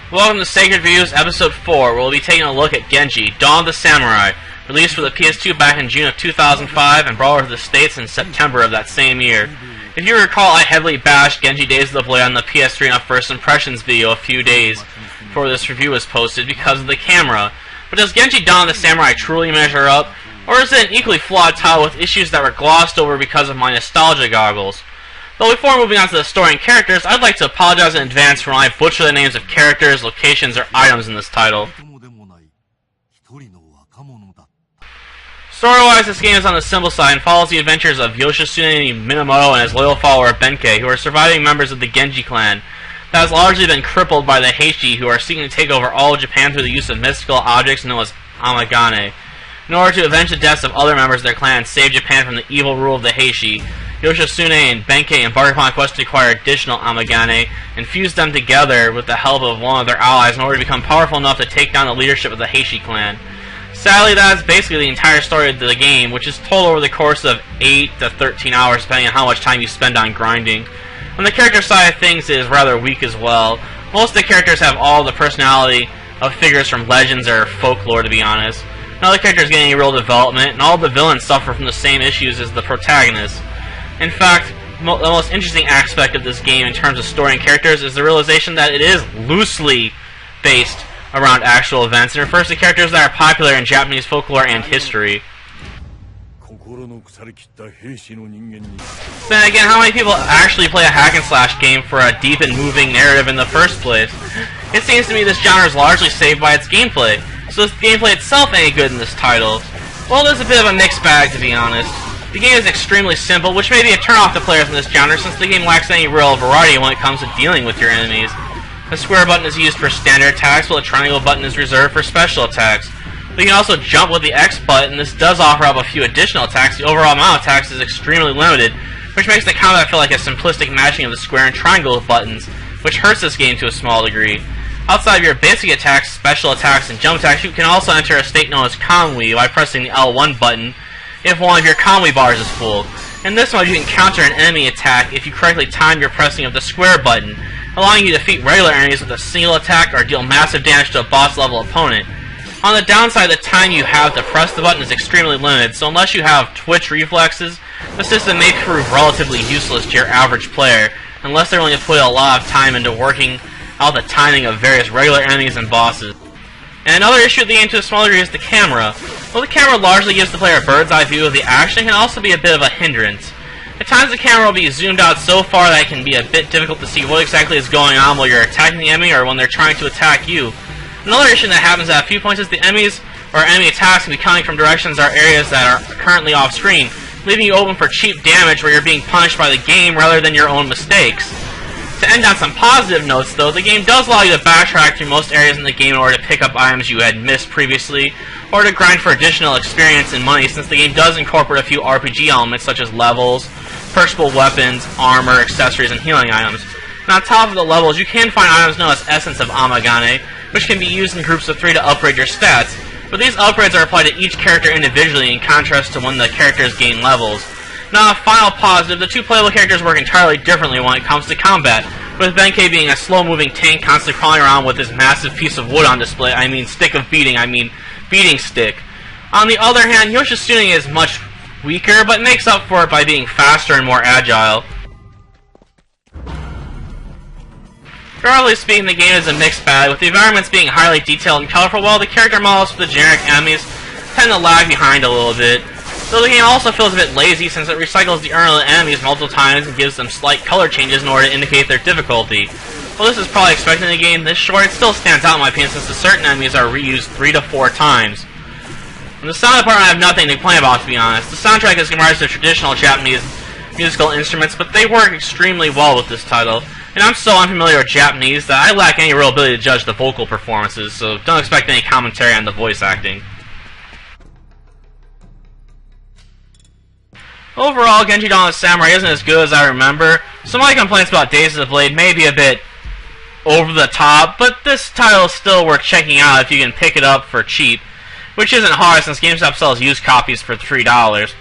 Welcome to Sacred Views Episode 4, where we'll be taking a look at Genji, Dawn of the Samurai, released for the PS2 back in June of 2005 and brought over to the States in September of that same year. If you recall, I heavily bashed Genji Days of the Blade on the PS3 in a First Impressions video a few days before this review was posted because of the camera. But does Genji Dawn of the Samurai truly measure up, or is it an equally flawed title with issues that were glossed over because of my nostalgia goggles? But before moving on to the story and characters, I'd like to apologize in advance for when I butcher the names of characters, locations, or items in this title. Story-wise, this game is on the simple side and follows the adventures of Yoshitsune Minamoto and his loyal follower Benkei, who are surviving members of the Genji clan that has largely been crippled by the Heishi, who are seeking to take over all of Japan through the use of mystical objects known as Amagane. In order to avenge the deaths of other members of their clan and save Japan from the evil rule of the Heishi, Yoshitsune and Benkei embark upon a quest to acquire additional Amagane and fuse them together with the help of one of their allies in order to become powerful enough to take down the leadership of the Heishi clan. Sadly, that is basically the entire story of the game, which is told over the course of 8 to 13 hours depending on how much time you spend on grinding. On the character side of things, it is rather weak as well. Most of the characters have all the personality of figures from legends or folklore, to be honest. None of the characters get any real development, and all the villains suffer from the same issues as the protagonists. In fact, the most interesting aspect of this game in terms of story and characters is the realization that it is loosely based around actual events and refers to characters that are popular in Japanese folklore and history. Then again, how many people actually play a hack and slash game for a deep and moving narrative in the first place? It seems to me this genre is largely saved by its gameplay, so is the gameplay itself any good in this title? Well, there's a bit of a mixed bag, to be honest. The game is extremely simple, which may be a turn-off to players in this genre since the game lacks any real variety when it comes to dealing with your enemies. The square button is used for standard attacks, while the triangle button is reserved for special attacks. But you can also jump with the X button. This does offer up a few additional attacks. The overall amount of attacks is extremely limited, which makes the combat feel like a simplistic matching of the square and triangle buttons, which hurts this game to a small degree. Outside of your basic attacks, special attacks, and jump attacks, you can also enter a state known as Kanwi by pressing the L1 button if one of your Kanwi bars is full. In this mode, you can counter an enemy attack if you correctly time your pressing of the square button, allowing you to defeat regular enemies with a single attack or deal massive damage to a boss-level opponent. On the downside, the time you have to press the button is extremely limited, so unless you have twitch reflexes, the system may prove relatively useless to your average player, unless they're willing to put a lot of time into working out the timing of various regular enemies and bosses. And another issue of the game to a small degree is the camera. While the camera largely gives the player a bird's eye view of the action, it can also be a bit of a hindrance. At times the camera will be zoomed out so far that it can be a bit difficult to see what exactly is going on while you're attacking the enemy or when they're trying to attack you. Another issue that happens at a few points is the enemies or enemy attacks can be coming from directions or areas that are currently off screen, leaving you open for cheap damage where you're being punished by the game rather than your own mistakes. To end on some positive notes though, the game does allow you to backtrack through most areas in the game in order to pick up items you had missed previously, or to grind for additional experience and money, since the game does incorporate a few RPG elements such as levels, purchasable weapons, armor, accessories, and healing items. And on top of the levels, you can find items known as Essence of Amagane, which can be used in groups of 3 to upgrade your stats, but these upgrades are applied to each character individually in contrast to when the characters gain levels. Now, a final positive, the two playable characters work entirely differently when it comes to combat, with Benkei being a slow-moving tank constantly crawling around with his massive piece of wood on display, stick of beating, beating stick. On the other hand, Yoshitsune is much weaker, but makes up for it by being faster and more agile. Generally speaking, the game is a mixed bag, with the environments being highly detailed and colorful, while the character models for the generic enemies tend to lag behind a little bit. Though the game also feels a bit lazy since it recycles the urn of the enemies multiple times and gives them slight color changes in order to indicate their difficulty. While this is probably expected in a game this short, it still stands out in my opinion since the certain enemies are reused 3 to 4 times. In the sound department, I have nothing to complain about, to be honest. The soundtrack is comprised of traditional Japanese musical instruments, but they work extremely well with this title. And I'm so unfamiliar with Japanese that I lack any real ability to judge the vocal performances, so don't expect any commentary on the voice acting. Overall, Genji Dawn of the Samurai isn't as good as I remember. Some of my complaints about Days of the Blade may be a bit over the top, but this title is still worth checking out if you can pick it up for cheap, which isn't hard since GameStop sells used copies for $3.